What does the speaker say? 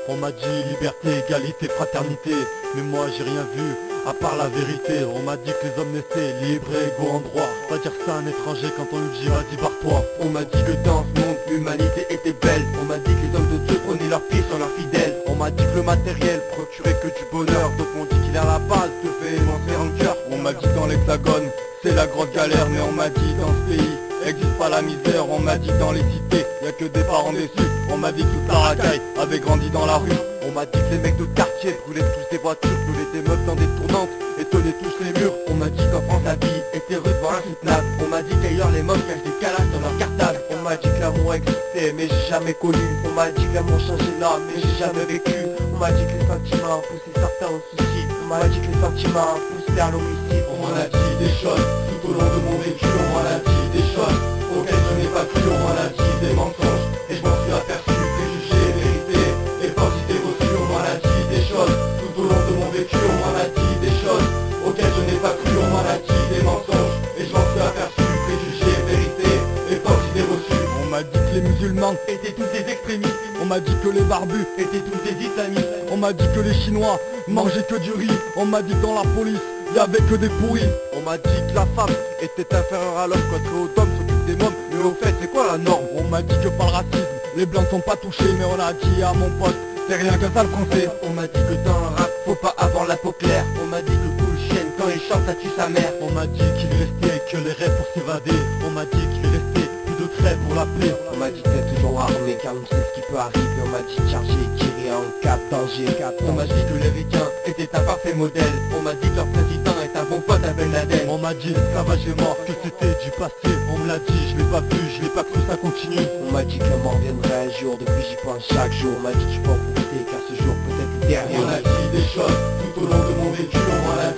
On m'a dit liberté, égalité, fraternité. Mais moi j'ai rien vu, à part la vérité. On m'a dit que les hommes naissaient libres et égaux en droit. Va dire ça à un étranger quand on lui dit vas-y barre-toi. On m'a dit que dans ce monde l'humanité était belle. On m'a dit que les hommes de Dieu prenaient leurs fils sur leurs fidèles. On m'a dit que le matériel procurait que du bonheur. D'autres m'ont dit qu'il est à la base de véhémence et rancœur. On m'a dit dans l'hexagone c'est la grosse galère. Mais on m'a dit dans ce pays existe pas la misère. On m'a dit dans les cités y'a que des parents déçus. On m'a dit que toute la racaille avait grandi dans la rue. On m'a dit que les mecs de quartier brûlaient tous des voitures, brûlaient des meufs dans des tournantes et tenaient tous les murs. On m'a dit qu'en France la vie était rude voire insoutenable. On m'a dit qu'ailleurs les meufs cachent des calages dans leur cartable. On m'a dit que l'amour existait mais j'ai jamais connu. On m'a dit que l'amour changeait l'âme mais j'ai jamais vécu. On m'a dit que les sentiments poussaient certains au suicide. On m'a dit que les sentiments poussent vers l'homicide. On m'en a dit des choses tout au long de mon vécu. On m'en a dit des choses auxquelles je n'ai pas cru. On m'en a dit des mensonges et je m'en suis aperçu. Préjugés, vérité et force idées reçues. On m'en a dit des choses tout au long de mon vécu. On m'en a dit des choses auxquelles je n'ai pas cru. On m'en a dit des mensonges et je m'en suis aperçu. Préjugés, vérité et force idées reçues. On m'a dit que les musulmans étaient tous des extrémistes. On m'a dit que les barbus étaient tous des islamistes. On m'a dit que les chinois mangeaient que du riz. On m'a dit que dans la police y'avait que des pourris. On m'a dit que la femme était inférieure à l'homme, qu'être homme s'occupe des mômes. Mais au fait c'est quoi la norme? On m'a dit que par le racisme les blancs sont pas touchés. Mais on a dit à mon pote c'est rien qu'un sale français. On m'a dit que dans le rap faut pas avoir la peau claire. On m'a dit que Cool Chain quand il chante ça tue sa mère. On m'a dit qu'il restait que les rêves pour s'évader. On m'a dit qu'il restait plus de trêve pour la paix. On m'a dit d'être toujours armé car on sait ce qui peut arriver. On m'a dit de charger, tirer en cas de danger. On m'a dit que les Ricains étaient un parfait modèle. On m'a dit que leur président est un bon pote avec Laden. On m'a dit l'esclavage est mort, que c'était du passé. On me l'a dit, je l'ai pas vu, je l'ai pas cru, ça continue. On m'a dit que la mort viendrait un jour, depuis j'y pense chaque jour. On m'a dit que je peux en profiter car ce jour peut être le dernier. On m'a dit des choses tout au long de mon vécu. On m'a